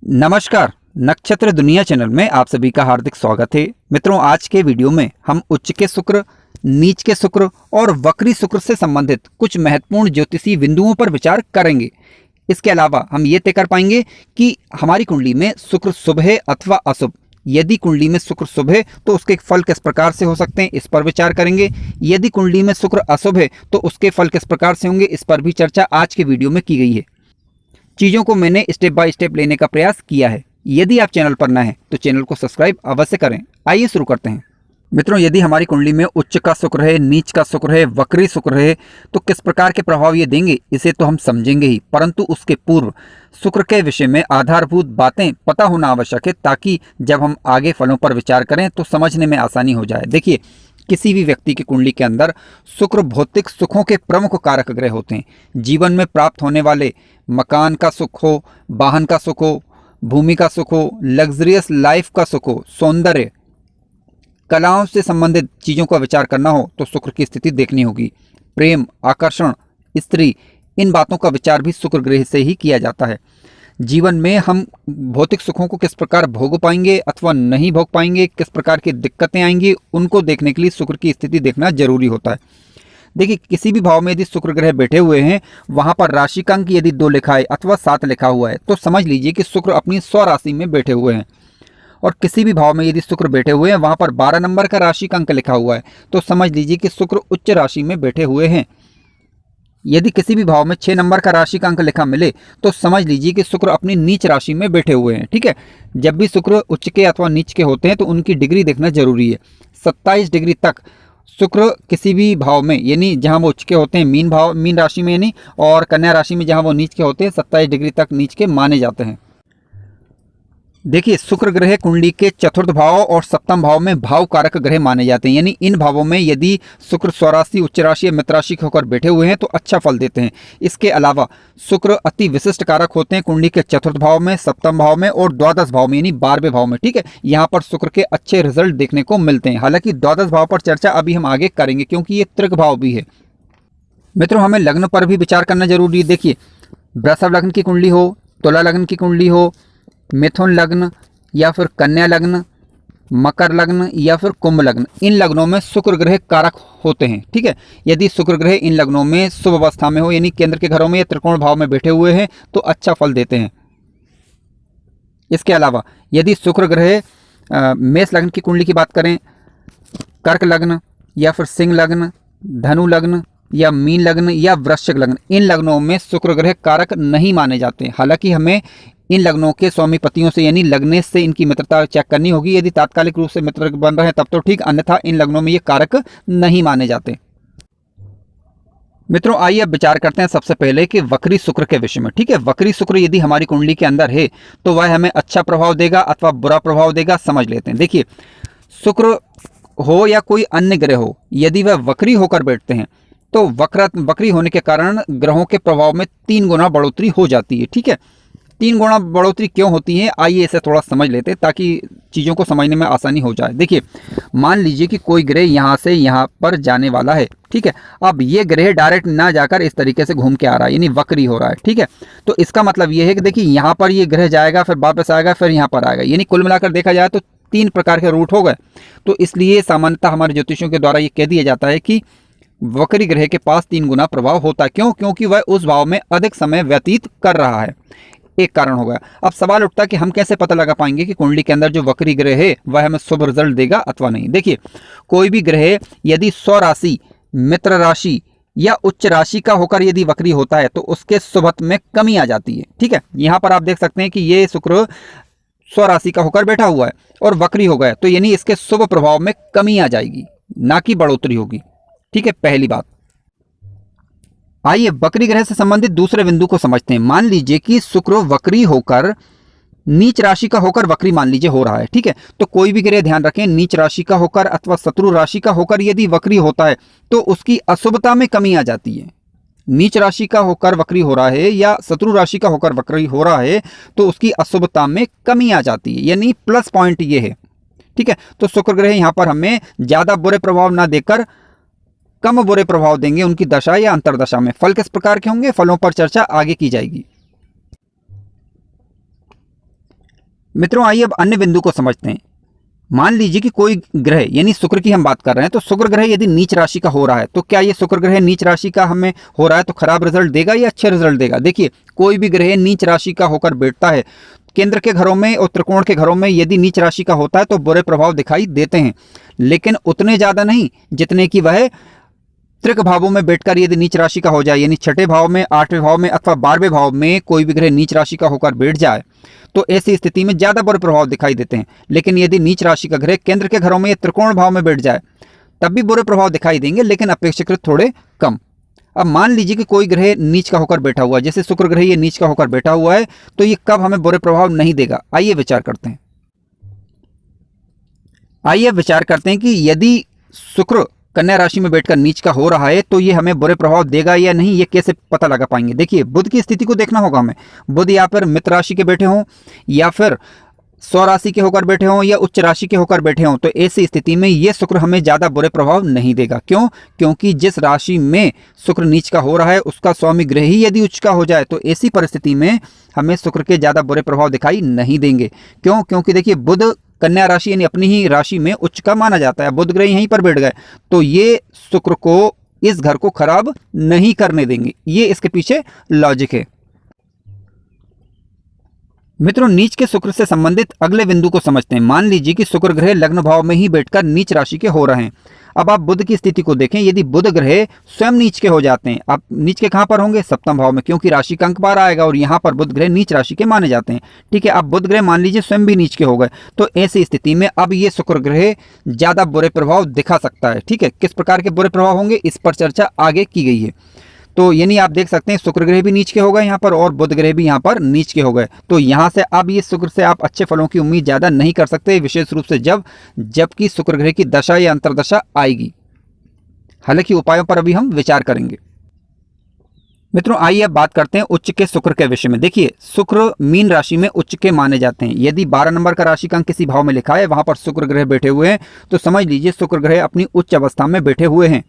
नमस्कार। नक्षत्र दुनिया चैनल में आप सभी का हार्दिक स्वागत है। मित्रों, आज के वीडियो में हम उच्च के शुक्र, नीच के शुक्र और वक्री शुक्र से संबंधित कुछ महत्वपूर्ण ज्योतिषीय बिंदुओं पर विचार करेंगे। इसके अलावा हम ये तय कर पाएंगे कि हमारी कुंडली में शुक्र शुभ है अथवा अशुभ। यदि कुंडली में शुक्र शुभ है तो उसके फल किस प्रकार से हो सकते हैं, इस पर विचार करेंगे। यदि कुंडली में शुक्र अशुभ है तो उसके फल किस प्रकार से होंगे, इस पर भी चर्चा आज के वीडियो में की गई है। चीज़ों को मैंने स्टेप बाय स्टेप लेने का प्रयास किया है। यदि आप चैनल पर नए हैं तो चैनल को सब्सक्राइब अवश्य करें। आइए शुरू करते हैं। मित्रों, यदि हमारी कुंडली में उच्च का शुक्र है, नीच का शुक्र है, वक्री शुक्र है तो किस प्रकार के प्रभाव ये देंगे इसे तो हम समझेंगे ही, परंतु उसके पूर्व शुक्र के विषय में आधारभूत बातें पता होना आवश्यक है ताकि जब हम आगे फलों पर विचार करें तो समझने में आसानी हो जाए। देखिए, किसी भी व्यक्ति की कुंडली के अंदर शुक्र भौतिक सुखों के प्रमुख कारक ग्रह होते हैं। जीवन में प्राप्त होने वाले मकान का सुख हो, वाहन का सुख हो, भूमि का सुख हो, लग्जरियस लाइफ का सुख हो, सौंदर्य, कलाओं से संबंधित चीज़ों का विचार करना हो तो शुक्र की स्थिति देखनी होगी। प्रेम, आकर्षण, स्त्री, इन बातों का विचार भी शुक्र ग्रह से ही किया जाता है। जीवन में हम भौतिक सुखों को किस प्रकार भोग पाएंगे अथवा नहीं भोग पाएंगे, किस प्रकार की दिक्कतें आएंगी, उनको देखने के लिए शुक्र की स्थिति देखना जरूरी होता है। देखिए, किसी भी भाव में यदि शुक्र ग्रह बैठे हुए हैं, वहां पर राशि का अंक यदि 2 लिखा है अथवा 7 लिखा हुआ है तो समझ लीजिए कि शुक्र अपनी स्वराशि में बैठे हुए हैं। और किसी भी भाव में यदि शुक्र बैठे हुए हैं, वहां पर 12 नंबर का राशि का अंक लिखा हुआ है तो समझ लीजिए कि शुक्र उच्च राशि में बैठे हुए हैं। यदि किसी भी भाव में 6 नंबर का राशि का अंक लिखा मिले तो समझ लीजिए कि शुक्र अपनी नीच राशि में बैठे हुए हैं। ठीक है, जब भी शुक्र उच्च के अथवा नीच के होते हैं तो उनकी डिग्री देखना जरूरी है। 27 डिग्री तक शुक्र किसी भी भाव में, यानी जहां वो उच्च के होते हैं मीन राशि में यानी, और कन्या राशि में जहां वो नीच के होते हैं 27 डिग्री तक नीच के माने जाते हैं। देखिए, शुक्र ग्रह कुंडली के चतुर्थ भाव और सप्तम भाव में भाव कारक ग्रह माने जाते हैं। यानी इन भावों में यदि शुक्र स्वराशि, उच्च राशि या मित्र राशि होकर बैठे हुए हैं तो अच्छा फल देते हैं। इसके अलावा शुक्र अति विशिष्ट कारक होते हैं कुंडली के चतुर्थ भाव में, सप्तम भाव में और द्वादश भाव में, यानी 12वें भाव में। ठीक है, यहाँ पर शुक्र के अच्छे रिजल्ट देखने को मिलते हैं। हालांकि द्वादश भाव पर चर्चा अभी हम आगे करेंगे क्योंकि ये त्रिक भाव भी है। मित्रों, हमें लग्न पर भी विचार करना जरूरी है। देखिए, वृषभ लग्न की कुंडली हो, तुला लग्न की कुंडली हो, मिथुन लग्न या फिर कन्या लग्न, मकर लग्न या फिर कुंभ लग्न, इन लग्नों में शुक्र ग्रह कारक होते हैं। ठीक है, यदि शुक्र ग्रह इन लग्नों में शुभ अवस्था में हो, यानी केंद्र के घरों में या त्रिकोण भाव में बैठे हुए हैं तो अच्छा फल देते हैं। इसके अलावा यदि शुक्र ग्रह मेष लग्न की कुंडली की बात करें, कर्क लग्न या फिर सिंह लग्न, धनु लग्न या मीन लग्न या वृश्चिक लग्न, इन लग्नों में शुक्र ग्रह कारक नहीं माने जाते। हालांकि हमें इन लग्नों के स्वामीपतियों से यानी लग्नेश से इनकी मित्रता चेक करनी होगी। यदि तात्कालिक रूप से मित्र बन रहे हैं तब तो ठीक, अन्यथा इन लग्नों में ये कारक नहीं माने जाते। मित्रों, आइए अब विचार करते हैं सबसे पहले कि वक्री शुक्र के विषय में। ठीक है, वक्री शुक्र यदि हमारी कुंडली के अंदर है तो वह हमें अच्छा प्रभाव देगा अथवा बुरा प्रभाव देगा, समझ लेते हैं। देखिए, शुक्र हो या कोई अन्य ग्रह हो, यदि वह वक्री होकर बैठते हैं तो वक्री होने के कारण ग्रहों के प्रभाव में 3 गुना बढ़ोतरी हो जाती है। ठीक है, 3 गुना बढ़ोतरी क्यों होती है, आइए इसे थोड़ा समझ लेते हैं ताकि चीज़ों को समझने में आसानी हो जाए। देखिए, मान लीजिए कि कोई ग्रह यहाँ से यहाँ पर जाने वाला है। ठीक है, अब ये ग्रह डायरेक्ट ना जाकर इस तरीके से घूम के आ रहा है, यानी वक्री हो रहा है। ठीक है, तो इसका मतलब ये है कि देखिए, यहाँ पर ये ग्रह जाएगा, फिर वापस आएगा, फिर यहाँ पर आएगा, यानी कुल मिलाकर देखा जाए तो 3 प्रकार के रूट हो गए। तो इसलिए सामान्यतः हमारे ज्योतिषियों के द्वारा ये कह दिया जाता है कि वक्री ग्रह के पास 3 गुना प्रभाव होता है। क्यों? क्योंकि वह उस भाव में अधिक समय व्यतीत कर रहा है। एक कारण हो गया। अब सवाल उठता है कि हम कैसे पता लगा पाएंगे कि कुंडली के अंदर जो वक्री ग्रह है वह हमें शुभ रिजल्ट देगा अथवा नहीं। देखिए, कोई भी ग्रह यदि स्वराशि, मित्र राशि या उच्च राशि का होकर यदि वक्री होता है तो उसके शुभत्व में कमी आ जाती है। ठीक है, यहाँ पर आप देख सकते हैं कि ये शुक्र स्वराशि का होकर बैठा हुआ है और वक्री हो गया, तो यानी इसके शुभ प्रभाव में कमी आ जाएगी, ना कि बढ़ोतरी होगी। ठीक है, पहली बात। आइए वक्री ग्रह से संबंधित दूसरे बिंदु को समझते हैं। मान लीजिए कि शुक्र वक्री होकर नीच राशि का होकर वक्री मान लीजिए हो रहा है। ठीक है, तो कोई भी ग्रह ध्यान रखें, नीच राशि का होकर अथवा शत्रु राशि का होकर यदि वक्री होता है तो उसकी अशुभता में कमी आ जाती है। नीच राशि का होकर वक्री हो रहा है या शत्रु राशि का होकर वक्री हो रहा है तो उसकी अशुभता में कमी आ जाती है, यानी प्लस पॉइंट ये है। ठीक है, तो शुक्र ग्रह यहाँ पर हमें ज्यादा बुरे प्रभाव ना देकर कम बुरे प्रभाव देंगे उनकी दशा या अंतरदशा में। फल किस प्रकार के होंगे, फलों पर चर्चा आगे की जाएगी। मित्रों आइए अब अन्य बिंदु को समझते हैं। मान लीजिए कि कोई ग्रह, यानी शुक्र की हम बात कर रहे हैं, तो शुक्र ग्रह यदि नीच राशि का हो रहा है तो क्या ये शुक्र ग्रह नीच राशि का हमें हो रहा है तो खराब रिजल्ट देगा या अच्छे रिजल्ट देगा? देखिए, कोई भी ग्रह नीच राशि का होकर बैठता है केंद्र के घरों में और त्रिकोण के घरों में, यदि नीच राशि का होता है तो बुरे प्रभाव दिखाई देते हैं, लेकिन उतने ज्यादा नहीं जितने कि वह त्रिक भावों में बैठकर यदि नीच राशि का हो जाए, यानी छठे भाव में, आठवें भाव में अथवा 12वें भाव में कोई भी ग्रह नीच राशि का होकर बैठ जाए तो ऐसी स्थिति में ज्यादा बुरे प्रभाव दिखाई देते हैं। लेकिन यदि नीच राशि का ग्रह केंद्र के घरों में या त्रिकोण भाव में बैठ जाए तब भी बुरे प्रभाव दिखाई देंगे, लेकिन अपेक्षाकृत थोड़े कम। अब मान लीजिए कि कोई ग्रह नीच का होकर बैठा हुआ है, जैसे शुक्र ग्रह ये नीच का होकर बैठा हुआ है, तो ये कब हमें बुरे प्रभाव नहीं देगा? आइए विचार करते हैं। आइए विचार करते हैं कि यदि शुक्र कन्या राशि में बैठकर नीच का हो रहा है तो ये हमें बुरे प्रभाव देगा या नहीं, ये कैसे पता लगा पाएंगे? देखिए, बुध की स्थिति को देखना होगा हमें। बुध या फिर मित्र राशि के बैठे हों या फिर स्व राशि के होकर बैठे हों या उच्च राशि के होकर बैठे हों, तो ऐसी स्थिति में ये शुक्र हमें ज्यादा बुरे प्रभाव नहीं देगा। क्यों? क्योंकि जिस राशि में शुक्र नीच का हो रहा है उसका स्वामी ग्रह ही यदि उच्च का हो जाए तो ऐसी परिस्थिति में हमें शुक्र के ज्यादा बुरे प्रभाव दिखाई नहीं देंगे। क्यों? क्योंकि देखिए, बुध कन्या राशि यानी अपनी ही राशि में उच्च का माना जाता है, बुध ग्रह यहीं पर बैठ गए तो ये शुक्र को, इस घर को खराब नहीं करने देंगे। ये इसके पीछे लॉजिक है। मित्रों, नीच के शुक्र से संबंधित अगले बिंदु को समझते हैं। मान लीजिए कि शुक्र ग्रह लग्न भाव में ही बैठकर नीच राशि के हो रहे हैं। अब आप बुध की स्थिति को देखें, यदि बुध ग्रह स्वयं नीच के हो जाते हैं, आप नीच के कहां पर होंगे? सप्तम भाव में, क्योंकि राशि का अंक 12 आएगा और यहां पर बुध ग्रह नीच राशि के माने जाते हैं। ठीक है, अब बुध ग्रह मान लीजिए स्वयं भी नीच के हो गए, तो ऐसी स्थिति में अब ये शुक्र ग्रह ज्यादा बुरे प्रभाव दिखा सकता है। ठीक है, किस प्रकार के बुरे प्रभाव होंगे इस पर चर्चा आगे की गई है। तो यानी आप देख सकते हैं शुक्र ग्रह भी नीच के हो गए यहाँ पर और बुध ग्रह भी यहाँ पर नीच के हो गए, तो यहाँ से अब ये शुक्र से आप अच्छे फलों की उम्मीद ज्यादा नहीं कर सकते, विशेष रूप से जबकि शुक्र ग्रह की दशा या अंतरदशा आएगी। हालांकि उपायों पर अभी हम विचार करेंगे। मित्रों, आइए अब बात करते हैं उच्च के शुक्र के विषय में। देखिए, शुक्र मीन राशि में उच्च के माने जाते हैं। यदि 12 नंबर का राशि का अंक किसी भाव में लिखा है, वहां पर शुक्र ग्रह बैठे हुए हैं, तो समझ लीजिए शुक्र ग्रह अपनी उच्च अवस्था में बैठे हुए हैं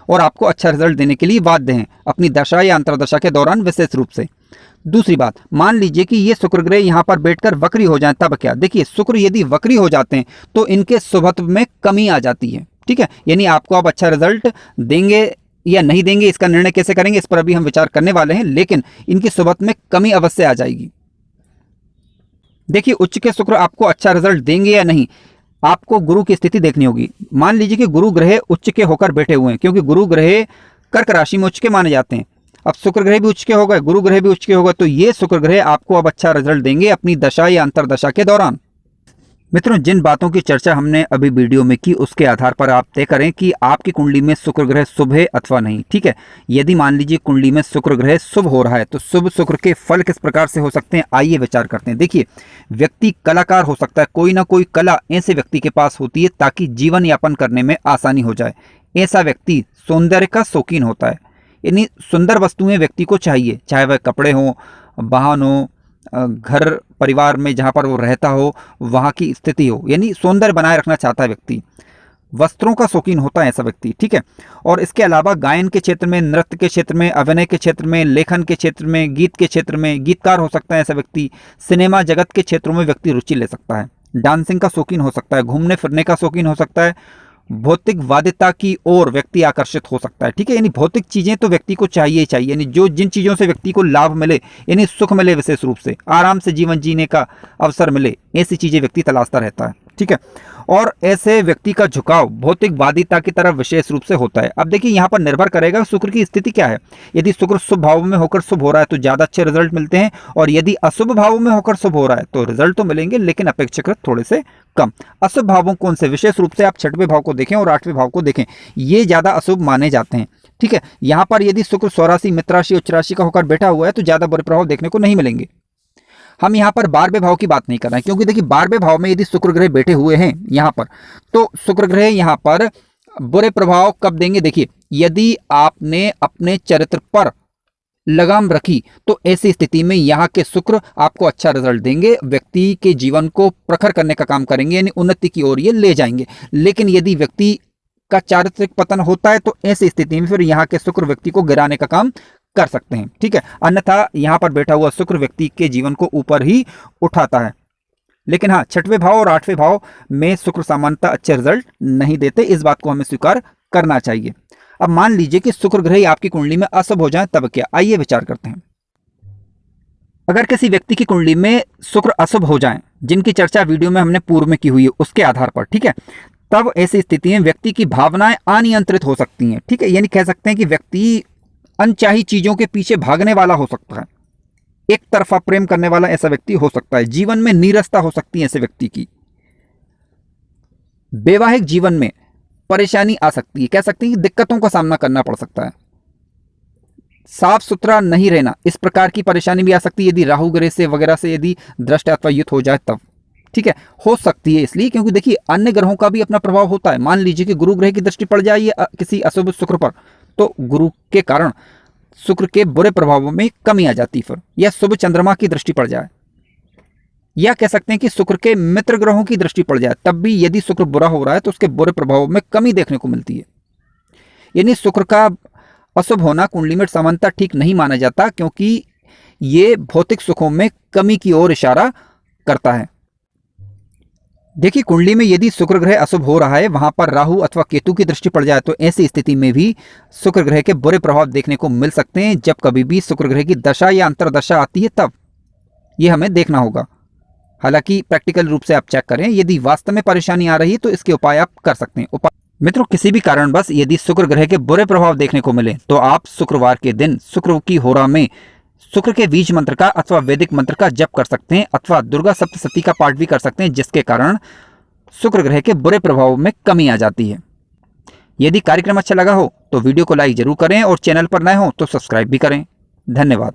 और आपको अच्छा रिजल्ट देने के लिए बाध्य हैं अपनी दशा या अंतरदशा के दौरान विशेष रूप से। दूसरी बात, मान लीजिए कि ये शुक्र ग्रह यहाँ पर बैठकर वक्री हो जाए, तब क्या? देखिए, शुक्र यदि वक्री हो जाते हैं तो इनके शुभत्व में कमी आ जाती है। ठीक है, यानी आपको अब अच्छा रिजल्ट देंगे या नहीं देंगे इसका निर्णय कैसे करेंगे इस पर अभी हम विचार करने वाले हैं, लेकिन इनकी शुभत्व में कमी अवश्य आ जाएगी। देखिए, उच्च के शुक्र आपको अच्छा रिजल्ट देंगे या नहीं, आपको गुरु की स्थिति देखनी होगी। मान लीजिए कि गुरु ग्रह उच्च के होकर बैठे हुए हैं, क्योंकि गुरु ग्रह कर्क राशि में उच्च के माने जाते हैं। अब शुक्र ग्रह भी उच्च के हो गए, गुरु ग्रह भी उच्च के हो गए, तो ये शुक्र ग्रह आपको अब अच्छा रिजल्ट देंगे अपनी दशा या अंतरदशा के दौरान। मित्रों, जिन बातों की चर्चा हमने अभी वीडियो में की उसके आधार पर आप तय करें कि आपकी कुंडली में शुक्र ग्रह शुभ है अथवा नहीं। ठीक है, यदि मान लीजिए कुंडली में शुक्र ग्रह शुभ हो रहा है तो शुभ शुक्र के फल किस प्रकार से हो सकते हैं, आइए विचार करते हैं। देखिए, व्यक्ति कलाकार हो सकता है, कोई ना कोई कला ऐसे व्यक्ति के पास होती है ताकि जीवन यापन करने में आसानी हो जाए। ऐसा व्यक्ति सौंदर्य का शौकीन होता है, यानी सुंदर वस्तुएं व्यक्ति को चाहिए, चाहे वह कपड़े हों, वाहन हो, घर परिवार में जहाँ पर वो रहता हो वहाँ की स्थिति हो, यानी सौंदर्य बनाए रखना चाहता है व्यक्ति, वस्त्रों का शौकीन होता है ऐसा व्यक्ति। ठीक है, और इसके अलावा गायन के क्षेत्र में, नृत्य के क्षेत्र में, अभिनय के क्षेत्र में, लेखन के क्षेत्र में, गीत के क्षेत्र में गीतकार हो सकता है ऐसा व्यक्ति। सिनेमा जगत के क्षेत्रों में व्यक्ति रुचि ले सकता है, डांसिंग का शौकीन हो सकता है, घूमने फिरने का शौकीन हो सकता है, भौतिक वादिता की ओर व्यक्ति आकर्षित हो सकता है। ठीक है, यानी भौतिक चीजें तो व्यक्ति को चाहिए ही चाहिए, यानी जिन चीजों से व्यक्ति को लाभ मिले, यानी सुख मिले, विशेष रूप से आराम से जीवन जीने का अवसर मिले, ऐसी चीजें व्यक्ति तलाशता रहता है। ठीक है, और ऐसे व्यक्ति का झुकाव भौतिक वादिता की तरफ विशेष रूप से होता है। अब देखिए, यहाँ पर निर्भर करेगा शुक्र की स्थिति क्या है। यदि शुक्र शुभ भाव में होकर शुभ हो रहा है तो ज्यादा अच्छे रिजल्ट मिलते हैं, और यदि अशुभ भाव में होकर शुभ हो रहा है तो रिजल्ट तो मिलेंगे लेकिन अपेक्षाकृत थोड़े से कम। अशुभ भावों कौन से? विशेष रूप से आप 6वें भाव को देखें और 8वें भाव को देखें, ये ज्यादा अशुभ माने जाते हैं। ठीक है, यहाँ पर यदि शुक्र स्वराशि, मित्र राशि, उच्च राशि का होकर बैठा हुआ है तो ज्यादा बुरे प्रभाव देखने को नहीं मिलेंगे। हम यहाँ पर 12वें भाव की बात नहीं कर रहे हैं, क्योंकि देखिए 12वें भाव में यदि शुक्र ग्रह बैठे हुए हैं यहाँ पर, तो शुक्र ग्रह यहाँ पर बुरे प्रभाव कब देंगे? देखिए, यदि आपने अपने चरित्र पर लगाम रखी तो ऐसी स्थिति में यहाँ के शुक्र आपको अच्छा रिजल्ट देंगे, व्यक्ति के जीवन को प्रखर करने का काम करेंगे, यानी उन्नति की ओर ये ले जाएंगे। लेकिन यदि व्यक्ति का चारित्रिक पतन होता है तो ऐसी स्थिति में फिर यहाँ के शुक्र व्यक्ति को गिराने का काम कर सकते हैं। ठीक है, अन्यथा यहाँ पर बैठा हुआ शुक्र व्यक्ति के जीवन को ऊपर ही उठाता है। लेकिन हाँ, 6वें भाव और 8वें भाव में शुक्र सामान्यतः अच्छे रिजल्ट नहीं देते, इस बात को हमें स्वीकार करना चाहिए। अब मान लीजिए कि शुक्र ग्रह ही आपकी कुंडली में अशुभ हो जाए, तब क्या? आइए विचार करते हैं। अगर किसी व्यक्ति की कुंडली में शुक्र अशुभ हो जाएं, जिनकी चर्चा वीडियो में हमने पूर्व में की हुई है उसके आधार पर, ठीक है, तब ऐसी स्थिति में व्यक्ति की भावनाएं अनियंत्रित हो सकती हैं, ठीक है। यानी कह सकते हैं कि व्यक्ति अनचाही चीजों के पीछे भागने वाला हो सकता है, एक तरफा प्रेम करने वाला ऐसा व्यक्ति हो सकता है, जीवन में नीरसता हो सकती है ऐसे व्यक्ति की, वैवाहिक जीवन में परेशानी आ सकती है, कह सकते हैं कि दिक्कतों का सामना करना पड़ सकता है, साफ सुथरा नहीं रहना, इस प्रकार की परेशानी भी आ सकती है यदि राहु ग्रह से वगैरह से यदि दृष्टि अथवा युत हो जाए तब, ठीक है, हो सकती है। इसलिए क्योंकि देखिए अन्य ग्रहों का भी अपना प्रभाव होता है। मान लीजिए कि गुरु ग्रह की दृष्टि पड़ जाए किसी अशुभ शुक्र पर, तो गुरु के कारण शुक्र के बुरे प्रभावों में कमी आ जाती है फिर, या शुभ चंद्रमा की दृष्टि पड़ जाए, या कह सकते हैं कि शुक्र के मित्र ग्रहों की दृष्टि पड़ जाए, तब भी यदि शुक्र बुरा हो रहा है तो उसके बुरे प्रभावों में कमी देखने को मिलती है। यानी शुक्र का अशुभ होना कुंडली में सामान्यतः ठीक नहीं माना जाता, क्योंकि ये भौतिक सुखों में कमी की ओर इशारा करता है। देखिए कुंडली में यदि शुक्र ग्रह अशुभ हो रहा है, वहां पर राहु अथवा केतु की दृष्टि पड़ जाए, तो ऐसी स्थिति में भी शुक्र ग्रह के बुरे प्रभाव देखने को मिल सकते हैं। जब कभी भी शुक्र ग्रह की दशा या अंतरदशा आती है तब ये हमें देखना होगा। हालांकि प्रैक्टिकल रूप से आप चेक करें, यदि वास्तव में परेशानी आ रही है तो इसके उपाय आप कर सकते हैं। मित्रों, किसी भी कारणवश यदि शुक्र ग्रह के बुरे प्रभाव देखने को मिले तो आप शुक्रवार के दिन शुक्र की होरा में शुक्र के बीज मंत्र का अथवा वैदिक मंत्र का जप कर सकते हैं, अथवा दुर्गा सप्तशती का पाठ भी कर सकते हैं, जिसके कारण शुक्र ग्रह के बुरे प्रभावों में कमी आ जाती है। यदि कार्यक्रम अच्छा लगा हो तो वीडियो को लाइक जरूर करें और चैनल पर नए हो तो सब्सक्राइब भी करें। धन्यवाद।